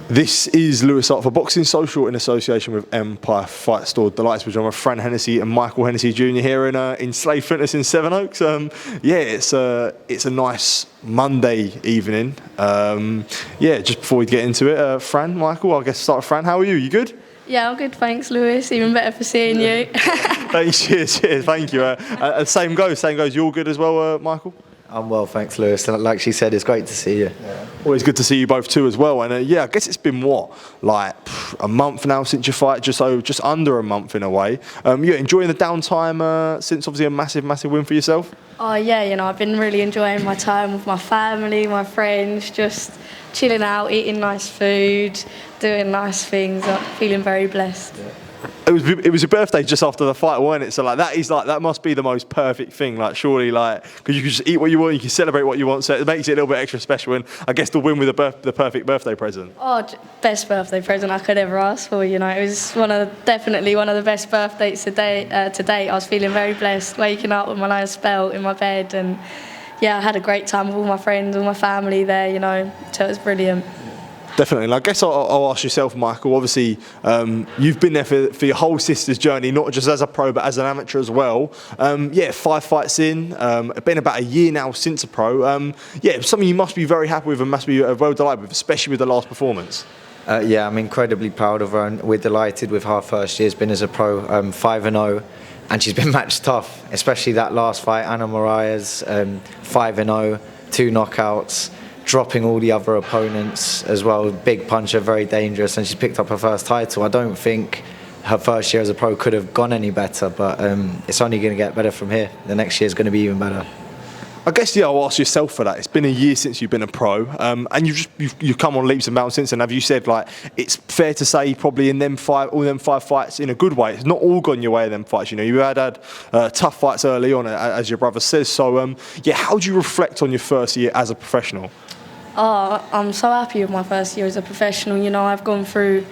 This is Lewis Art for Boxing Social in association with Empire Fight Store. Delighted to be joined by Fran Hennessy and Michael Hennessy Jr. here in Slade Fitness in Sevenoaks. It's a nice Monday evening. Just before we get into it, Fran, Michael, I guess start with Fran. How are you? You good? Yeah, I'm good, thanks, Lewis. Even better for seeing you. Thanks, cheers, thank you. Same goes. You all good as well, Michael? I'm well, thanks, Lewis. Like she said, it's great to see you. Yeah. Always good to see you both too as well. And I guess it's been a month now since your fight, just under a month in a way. Enjoying the downtime since obviously a massive win for yourself? Oh yeah, I've been really enjoying my time with my family, my friends, just chilling out, eating nice food, doing nice things. I'm feeling very blessed. Yeah. It was your birthday just after the fight, wasn't it? So that must be the most perfect thing. Surely, because you can just eat what you want, you can celebrate what you want. So it makes it a little bit extra special. And I guess the win with the perfect birthday present. Oh, best birthday present I could ever ask for. It was definitely one of the best birthdays to date. I was feeling very blessed, waking up with my nice belt in my bed, and I had a great time with all my friends, all my family there. So it was brilliant. Definitely. And I guess I'll ask yourself, Michael, obviously you've been there for your whole sister's journey, not just as a pro but as an amateur as well. 5 fights in, been about a year now since a pro. Something you must be very happy with and must be well delighted with, especially with the last performance. I'm incredibly proud of her, and we're delighted with her first year's been as a pro, 5-0. And she's been match tough, especially that last fight, Anna Mariah's 5-0, 2 knockouts. Dropping all the other opponents as well. Big puncher, very dangerous, and she's picked up her first title. I don't think her first year as a pro could have gone any better, but it's only going to get better from here. The next year is going to be even better. I guess I'll ask yourself for that. It's been a year since you've been a pro, and you've come on leaps and bounds since. And have you said it's fair to say probably in all them 5 fights in a good way? It's not all gone your way in them fights. You had tough fights early on, as your brother says. So how do you reflect on your first year as a professional? Oh, I'm so happy with my first year as a professional. I've gone through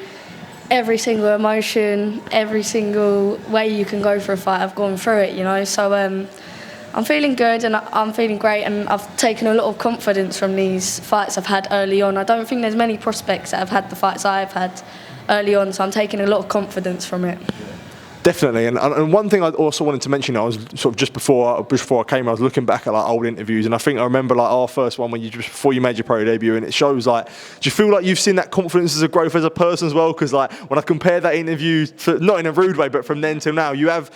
every single emotion, every single way you can go for a fight. I've gone through it, So I'm feeling good and I'm feeling great, and I've taken a lot of confidence from these fights I've had early on. I don't think there's many prospects that have had the fights I've had early on, so I'm taking a lot of confidence from it. Definitely, and one thing I also wanted to mention, I was sort of just before I came, I was looking back at old interviews, and I think I remember our first one when before you made your pro debut, and it shows do you feel like you've seen that confidence as a growth as a person as well? Because when I compare that interview, not in a rude way, but from then till now, you have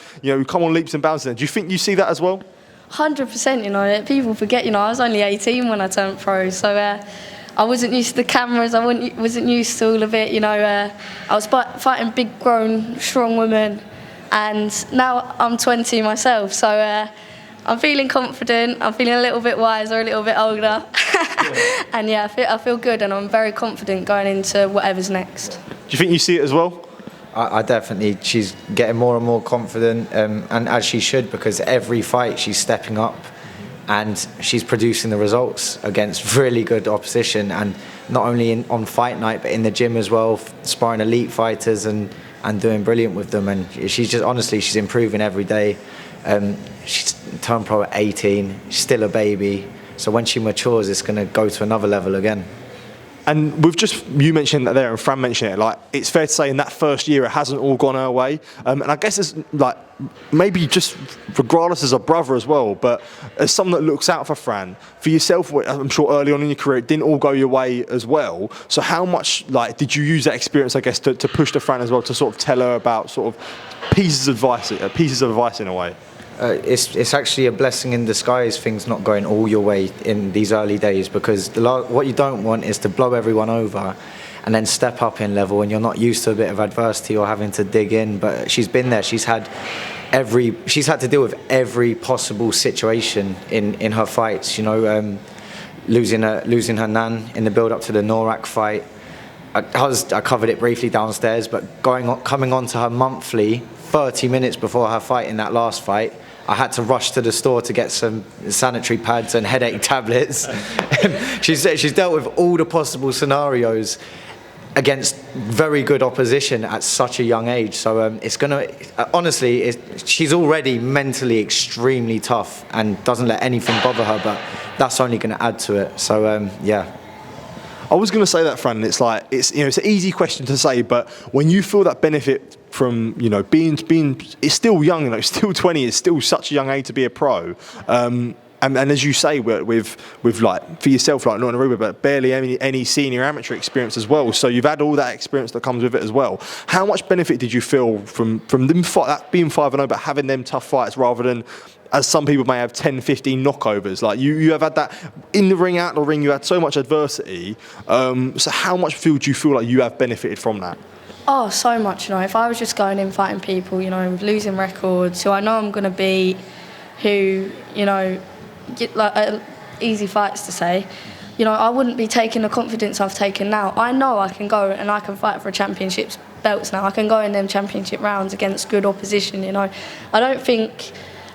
come on leaps and bounds. Then do you think you see that as well? 100%. People forget. I was only 18 when I turned pro, so. I wasn't used to the cameras, I wasn't used to all of it, I was fighting big, grown, strong women, and now I'm 20 myself, so I'm feeling confident, I'm feeling a little bit wiser, a little bit older, and I feel good, and I'm very confident going into whatever's next. Do you think you see it as well? I definitely, she's getting more and more confident, and as she should, because every fight she's stepping up. And she's producing the results against really good opposition, and not only on fight night, but in the gym as well, sparring elite fighters and doing brilliant with them. And she's improving every day. She's turned pro at 18, she's still a baby. So when she matures, it's going to go to another level again. And you mentioned that there, and Fran mentioned it, it's fair to say in that first year it hasn't all gone her way. And I guess it's maybe just regardless as a brother as well, but as someone that looks out for Fran, for yourself, I'm sure early on in your career it didn't all go your way as well. So how much did you use that experience, I guess, to push to Fran as well, to sort of tell her about sort of pieces of advice in a way? It's actually a blessing in disguise, things not going all your way in these early days, because what you don't want is to blow everyone over and then step up in level, and you're not used to a bit of adversity or having to dig in. But she's been there. She's had to deal with every possible situation in her fights. Losing her nan in the build up to the Norak fight. I covered it briefly downstairs, but coming on to her monthly 30 minutes before her fight in that last fight, I had to rush to the store to get some sanitary pads and headache tablets. She's dealt with all the possible scenarios against very good opposition at such a young age. So she's already mentally extremely tough and doesn't let anything bother her, but that's only going to add to it. So, I was going to say that, Fran. It's like it's an easy question to say, but when you feel that benefit from being it's still young, it's still 20, it's still such a young age to be a pro. And as you say, with like for yourself, like not in Aruba, but barely any senior amateur experience as well. So you've had all that experience that comes with it as well. How much benefit did you feel from them that being 5-0, but having them tough fights rather than, as some people may have, 10, 15 knockovers? Like you have had that in the ring, out the ring. You had so much adversity. So how much do you feel like you have benefited from that? Oh, so much. If I was just going in fighting people, with losing records, who I know I'm going to beat, who get like easy fights to say, I wouldn't be taking the confidence I've taken now. I know I can go and I can fight for championships belts now. I can go in them championship rounds against good opposition. I don't think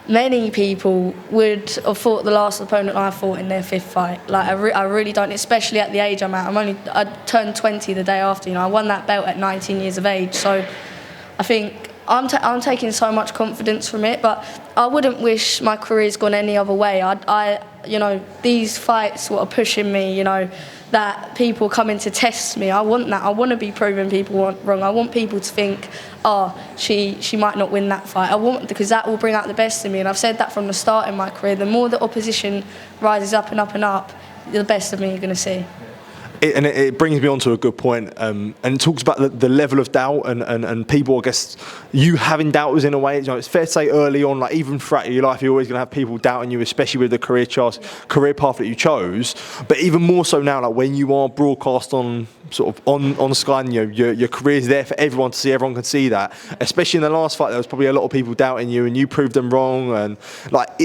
many people would have fought the last opponent I fought in their 5th fight. Like I really don't, especially at the age I'm at. I turned 20 the day after. I won that belt at 19 years of age. So I think I'm taking so much confidence from it, but I wouldn't wish my career's gone any other way. These fights what are pushing me, that people coming to test me. I want that. I want to be proving people wrong. I want people to think, she might not win that fight. Because that will bring out the best in me. And I've said that from the start in my career. The more the opposition rises up and up and up, the best of me you're going to see. It brings me on to a good point, and it talks about the level of doubt and people, I guess, you having doubters in a way. It's fair to say early on, like even throughout your life, you're always going to have people doubting you, especially with the career path that you chose. But even more so now, like when you are broadcast on Sky, and your career's there for everyone to see. Everyone can see that. Especially in the last fight, there was probably a lot of people doubting you, and you proved them wrong. And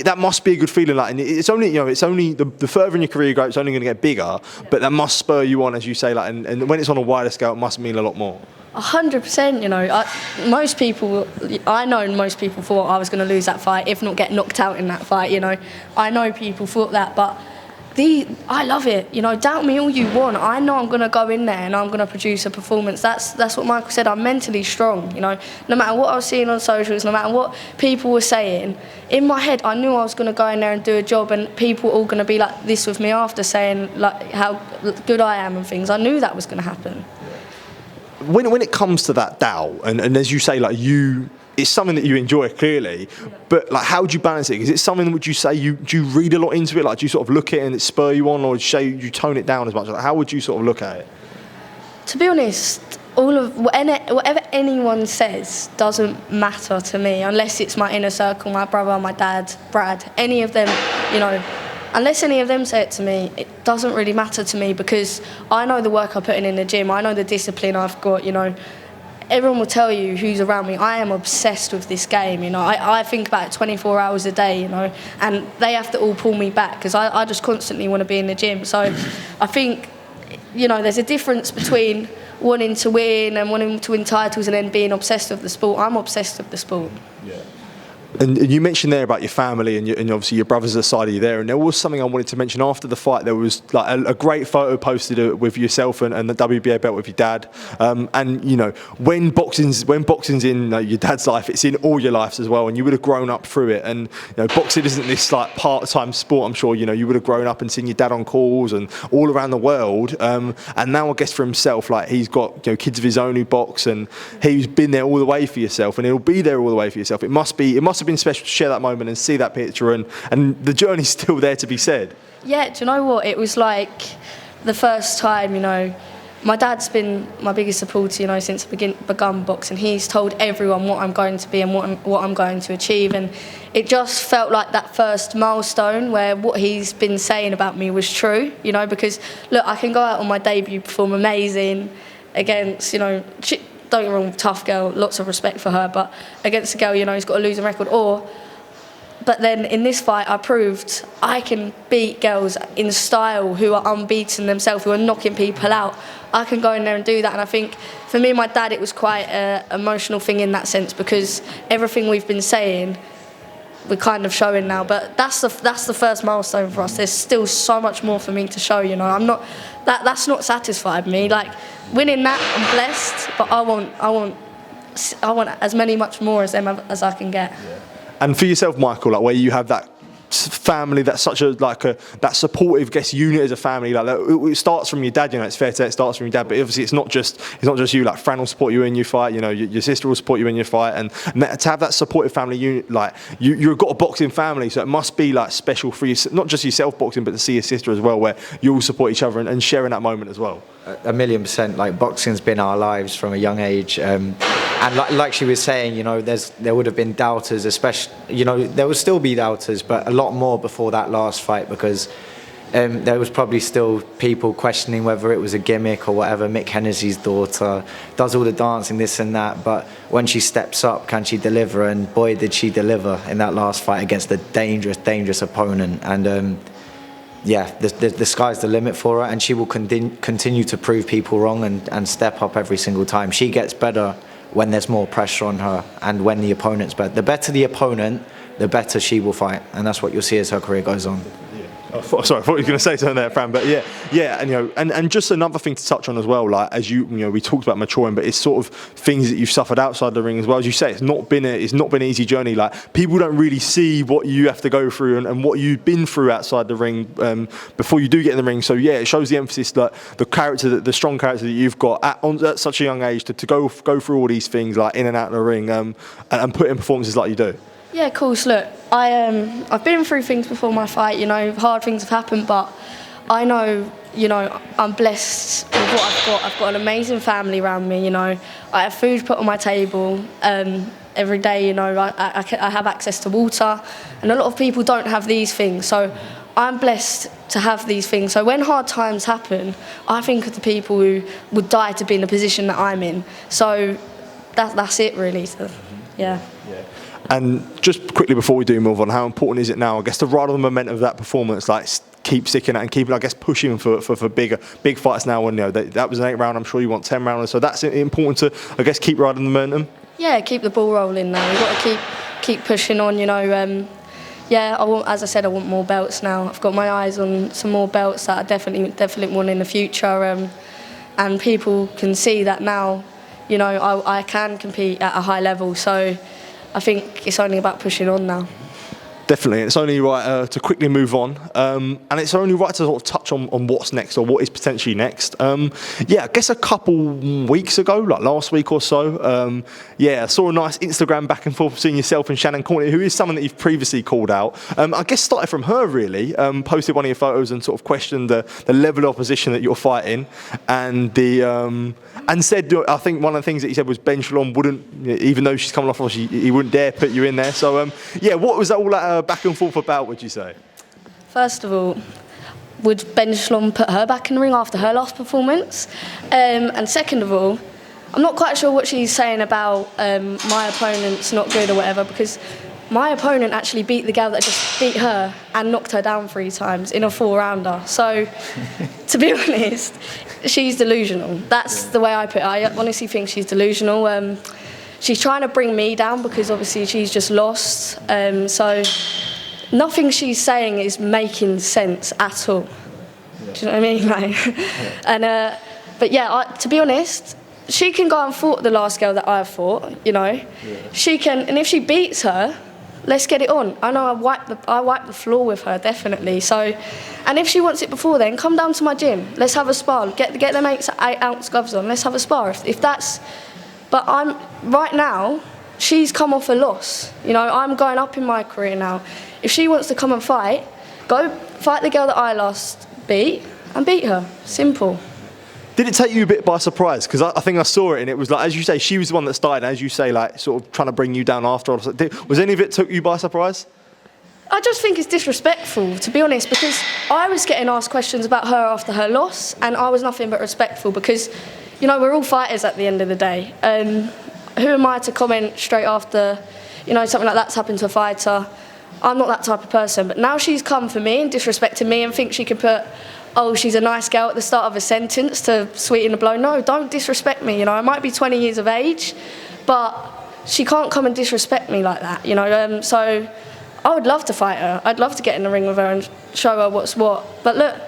that must be a good feeling. Like, and it's only the further in your career you go, it's only going to get bigger. But that must spur you on, as you say. Like, and when it's on a wider scale, it must mean a lot more. 100%. Most people thought I was going to lose that fight, if not get knocked out in that fight. I know people thought that, but I love it. Doubt me all you want. I know I'm going to go in there and I'm going to produce a performance. That's what Michael said. I'm mentally strong. No matter what I was seeing on socials, no matter what people were saying, in my head I knew I was going to go in there and do a job, and people were all going to be like this with me after, saying like how good I am and things. I knew that was going to happen. When it comes to that doubt, and as you say, like it's something that you enjoy clearly, but like how do you balance it? Is it something, would you say, do you read a lot into it? Like do you sort of look at it and it spur you on, or you tone it down as much? Like, how would you sort of look at it? To be honest, whatever anyone says doesn't matter to me, unless it's my inner circle, my brother, my dad, Brad, any of them, unless any of them say it to me, it doesn't really matter to me, because I know the work I put in the gym, I know the discipline I've got. Everyone will tell you who's around me, I am obsessed with this game. I think about it 24 hours a day, and they have to all pull me back, because I just constantly want to be in the gym. So I think, there's a difference between wanting to win and wanting to win titles and then being obsessed with the sport. I'm obsessed with the sport. Yeah. And you mentioned there about your family and obviously your brothers aside of you there, and there was something I wanted to mention after the fight. There was like a great photo posted with yourself and the WBA belt with your dad. And when boxing's in your dad's life, it's in all your lives as well, and you would have grown up through it. And boxing isn't this like part-time sport. I'm sure you would have grown up and seen your dad on calls and all around the world. And now I guess for himself, like he's got kids of his own who box, and he's been there all the way for yourself, and he'll be there all the way for yourself. It must have been special to share that moment and see that picture, and the journey's still there to be said. Yeah, do you know what? It was like the first time, my dad's been my biggest supporter, since I begun boxing. He's told everyone what I'm going to be and what I'm going to achieve, and it just felt like that first milestone where what he's been saying about me was true, because look, I can go out on my debut, perform amazing against, don't get me wrong, tough girl, lots of respect for her, but against a girl, who's got a losing record. But then in this fight, I proved I can beat girls in style who are unbeaten themselves, who are knocking people out. I can go in there and do that. And I think for me and my dad, it was quite an emotional thing in that sense, because everything we've been saying, we're kind of showing now. But that's the first milestone for us. There's still so much more for me to show. I'm not. That's not satisfied me. Like winning that, I'm blessed, but I want as much more as them as I can get. Yeah. And for yourself, Michael, like where you have that family, that's such a that supportive, I guess, unit as a family. Like it starts from your dad. You know, it's fair to say it starts from your dad, but obviously it's not just you. Like Fran will support you in your fight. You know, your sister will support you in your fight, and to have that supportive family unit, like you've got a boxing family, so it must be like special for you, not just yourself boxing, but to see your sister as well, where you all support each other and sharing that moment as well. 1,000,000%. Like boxing's been our lives from a young age, and like she was saying, you know, there would have been doubters, especially, you know, there will still be doubters, but a lot more before that last fight, because there was probably still people questioning whether it was a gimmick or whatever. Mick Hennessy's daughter does all the dancing, this and that, but when she steps up, can she deliver? And boy, did she deliver in that last fight against a dangerous opponent. And yeah, the sky's the limit for her, and she will continue to prove people wrong and step up every single time. She gets better when there's more pressure on her and when the opponent's better. The better the opponent, the better she will fight, and that's what you'll see as her career goes on. Sorry, I thought you were going to say something there, Fran. But yeah, and you know, and just another thing to touch on as well. Like as you know, we talked about maturing, but it's sort of things that you've suffered outside the ring as well. As you say, it's not been an easy journey. Like people don't really see what you have to go through and what you've been through outside the ring before you do get in the ring. So yeah, it shows the emphasis that the strong character that you've got at such a young age to go through all these things like in and out of the ring and put in performances like you do. Yeah, of course. Look, I've been through things before my fight. You know, hard things have happened, but I know, you know, I'm blessed with what I've got. I've got an amazing family around me. You know, I have food put on my table every day. You know, I have access to water, and a lot of people don't have these things. So I'm blessed to have these things. So when hard times happen, I think of the people who would die to be in the position that I'm in. So that's it, really. So, yeah. And just quickly before we do move on, how important is it now, I guess, to ride on the momentum of that performance, like keep sticking out and keep, I guess, pushing for big fights now? And you know that was an 8 round. I'm sure you want 10 rounders, so that's important to, I guess, keep riding the momentum. Yeah, keep the ball rolling now. We've got to keep pushing on. You know, yeah. As I said, I want more belts now. I've got my eyes on some more belts that I definitely want in the future, and people can see that now. You know, I can compete at a high level. So I think it's only about pushing on now. Definitely, it's only right to quickly move on, and it's only right to sort of touch on what's next or what is potentially next. Yeah, I guess a couple weeks ago, like last week or so, yeah, I saw a nice Instagram back and forth between yourself and Shannon Courtenay, who is someone that you've previously called out. I guess started from her really, posted one of your photos and sort of questioned the level of opposition that you're fighting, and and said, I think one of the things that he said was Ben Shalom wouldn't, even though she's coming off, he wouldn't dare put you in there. So yeah, what was that all that back and forth about, would you say? First of all, would Ben Shalom put her back in the ring after her last performance? And second of all, I'm not quite sure what she's saying about my opponent's not good or whatever, because my opponent actually beat the gal that just beat her and knocked her down 3 times in a 4-rounder. So, to be honest, she's delusional. That's the way I put it. I honestly think she's delusional. She's trying to bring me down because obviously she's just lost. So nothing she's saying is making sense at all. Do you know what I mean? Like, and but yeah, to be honest, she can go and fight the last girl that I've fought. You know, she can, and if she beats her, let's get it on. I know I wipe the floor with her, definitely. So, and if she wants it before then, come down to my gym. Let's have a spar. Get them 8-ounce gloves on. Let's have a spar. If that's, but right now, she's come off a loss. You know, I'm going up in my career now. If she wants to come and fight, go fight the girl that I last beat and beat her. Simple. Did it take you a bit by surprise? Because I think I saw it and it was like, as you say, she was the one that started, and as you say, like sort of trying to bring you down after. Was any of it took you by surprise? I just think it's disrespectful, to be honest, because I was getting asked questions about her after her loss, and I was nothing but respectful because, you know, we're all fighters at the end of the day. Who am I to comment straight after, you know, something like that's happened to a fighter? I'm not that type of person. But now she's come for me and disrespected me and thinks she can put, oh, she's a nice girl at the start of a sentence to sweeten the blow. No, don't disrespect me. You know, I might be 20 years of age, but she can't come and disrespect me like that, you know. So I would love to fight her. I'd love to get in the ring with her and show her what's what. But look,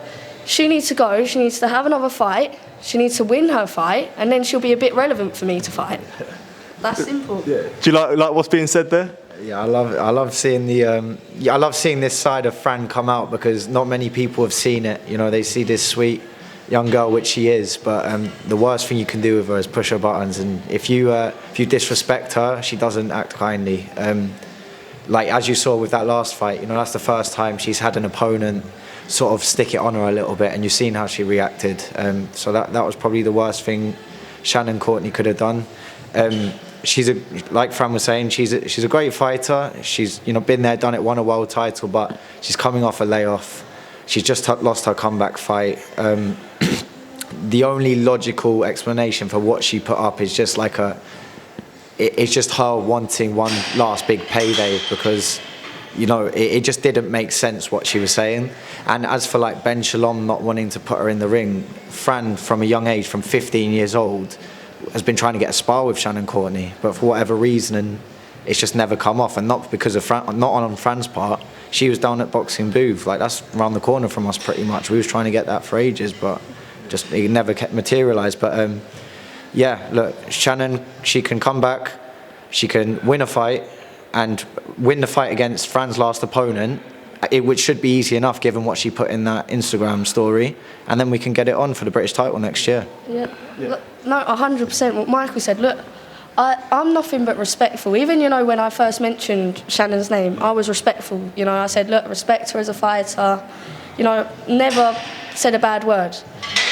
she needs to go. She needs to have another fight. She needs to win her fight, and then she'll be a bit relevant for me to fight. That's simple. Yeah. Do you like what's being said there? Yeah, I love seeing I love seeing this side of Fran come out, because not many people have seen it. You know, they see this sweet young girl, which she is, but the worst thing you can do with her is push her buttons. And if you disrespect her, she doesn't act kindly. Like as you saw with that last fight, you know, that's the first time she's had an opponent sort of stick it on her a little bit, and you've seen how she reacted. So that was probably the worst thing Shannon Courtenay could have done. Like Fran was saying, she's a great fighter. She's, you know, been there, done it, won a world title, but she's coming off a layoff. She's just lost her comeback fight. The only logical explanation for what she put up is just like it's just her wanting one last big payday, because, you know, it just didn't make sense what she was saying. And as for like Ben Shalom not wanting to put her in the ring, Fran from a young age, from 15 years old, has been trying to get a spar with Shannon Courtenay, but for whatever reason, it's just never come off. And not because of not on Fran's part. She was down at Boxing Booth, like that's around the corner from us pretty much. We was trying to get that for ages, but just it never materialised. But yeah, look, Shannon, she can come back, she can win a fight, and win the fight against Fran's last opponent, which should be easy enough given what she put in that Instagram story, and then we can get it on for the British title next year. Yeah. Look, no, 100%. What Michael said. Look, I'm nothing but respectful. Even, you know, when I first mentioned Shannon's name, I was respectful. You know, I said, look, respect her as a fighter. You know, never said a bad word.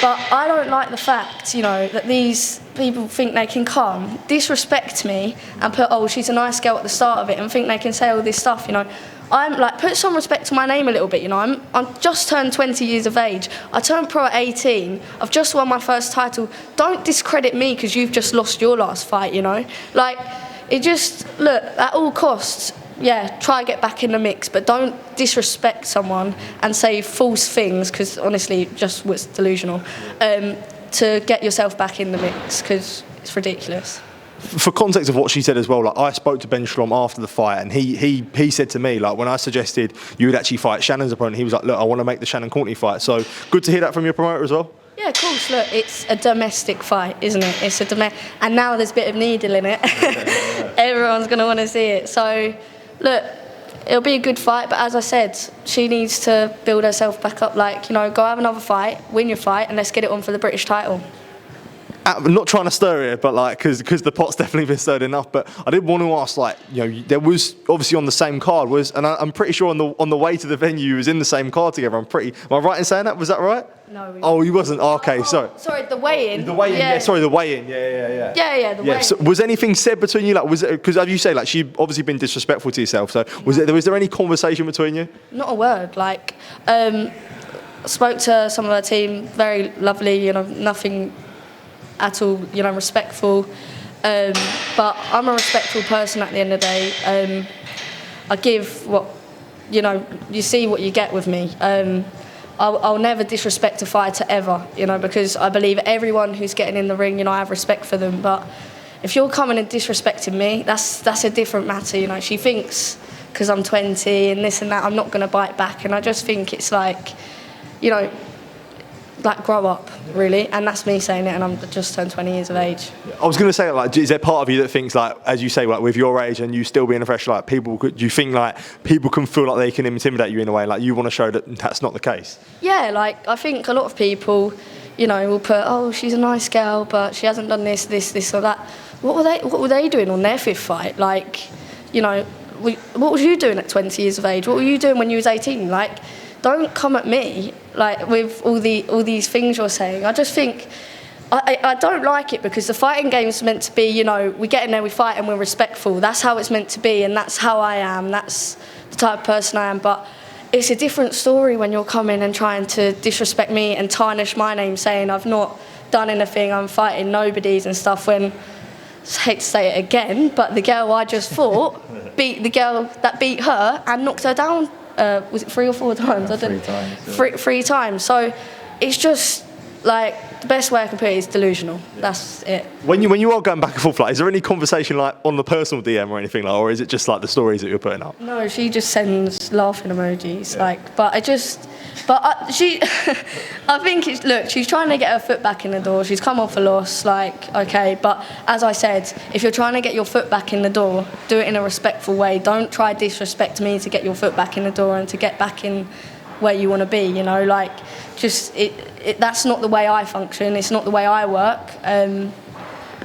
But I don't like the fact, you know, that these people think they can come, disrespect me, and put, oh, she's a nice girl at the start of it, and think they can say all this stuff, you know. I'm like, put some respect to my name a little bit, you know. I'm just turned 20 years of age. I turned pro at 18. I've just won my first title. Don't discredit me because you've just lost your last fight, you know. Like, it just, look, at all costs, yeah, try to get back in the mix, but don't disrespect someone and say false things, because honestly, just was delusional, to get yourself back in the mix, because it's ridiculous. For context of what she said as well, like I spoke to Ben Shalom after the fight, and he said to me, like, when I suggested you would actually fight Shannon's opponent, he was like, look, I want to make the Shannon Courtenay fight. So good to hear that from your promoter as well. Yeah, of course. Look, it's a domestic fight, isn't it? It's a and now there's a bit of needle in it. Everyone's going to want to see it. So, look, it'll be a good fight, but as I said, she needs to build herself back up. Like, you know, go have another fight, win your fight, and let's get it on for the British title. I'm not trying to stir it, but like, because the pot's definitely been stirred enough. But I did want to ask, like, you know, there was obviously on the same card and I'm pretty sure on the way to the venue you was in the same card together. Am I right in saying that? Was that right? No. Oh, you wasn't. Oh, okay, sorry. Sorry, the weigh-in. The weigh-in. Yeah. Sorry, the weigh-in. Yeah. Yeah, the weigh-in. So was anything said between you? Like, was it because, as you say, like, she obviously been disrespectful to yourself. So was there any conversation between you? Not a word. Like, spoke to some of her team. Very lovely. You know, nothing at all, you know, respectful. But I'm a respectful person at the end of the day. I give what, you know, you see what you get with me. I'll never disrespect a fighter ever, you know, because I believe everyone who's getting in the ring, you know, I have respect for them. But if you're coming and disrespecting me, that's a different matter, you know. She thinks because I'm 20 and this and that, I'm not going to bite back. And I just think it's like, you know, like, grow up, really. And that's me saying it, and I'm just turned 20 years of age. I was going to say, like, is there part of you that thinks, like, as you say, like, with your age and you still being a fresh, like, do you think, like, people can feel like they can intimidate you in a way, like, you want to show that that's not the case? Yeah, like, I think a lot of people, you know, will put, oh, she's a nice girl, but she hasn't done this or that. What were they doing on their fifth fight? Like, you know, what was you doing at 20 years of age? What were you doing when you was 18? Like, don't come at me, like, with all these things you're saying. I just think, I don't like it, because the fighting game's meant to be, you know, we get in there, we fight and we're respectful. That's how it's meant to be, and that's how I am. That's the type of person I am. But it's a different story when you're coming and trying to disrespect me and tarnish my name, saying I've not done anything, I'm fighting nobodies and stuff, when, I hate to say it again, but the girl I just fought beat the girl that beat her and knocked her down. Was it 3 or 4 times? Yeah, 3 times. Yeah. Three times. So it's just, like the best way I can put it is delusional. That's it. When you are going back and forth, like, is there any conversation like on the personal DM or anything, like, or is it just like the stories that you're putting up? No, she just sends laughing emojis. Like, but she, I think it's, look, she's trying to get her foot back in the door. She's come off a loss, like, okay. But as I said, if you're trying to get your foot back in the door, do it in a respectful way. Don't try disrespect me to get your foot back in the door and to get back in where you want to be. You know, like, just that's not the way I function. It's not the way I work. And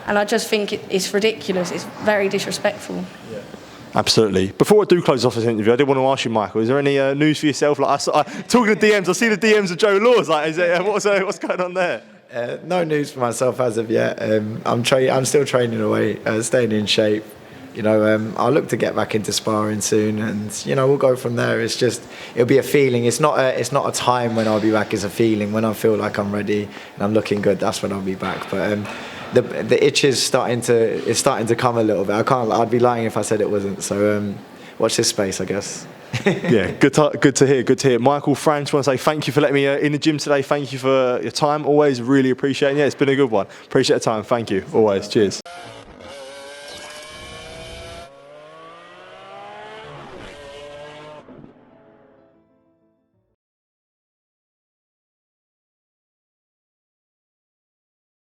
I just think it's ridiculous. It's very disrespectful. Yeah. Absolutely. Before I do close off this interview, I did want to ask you, Michael, is there any news for yourself? Like, talking to DMs, I see the DMs of Joe Laws. Like, what's going on there? No news for myself as of yet. I'm still training away, staying in shape. You know, I'll look to get back into sparring soon, and you know, we'll go from there. It'll be a feeling. It's not a time when I'll be back. It's a feeling when I feel like I'm ready and I'm looking good. That's when I'll be back. But the itch is starting to come a little bit. I'd be lying if I said it wasn't. So watch this space, I guess. Yeah, good to hear. Michael, Fran, just want to say thank you for letting me in the gym today. Thank you for your time. Always really appreciate it. Yeah, it's been a good one. Appreciate the time. Thank you. Always. Cheers.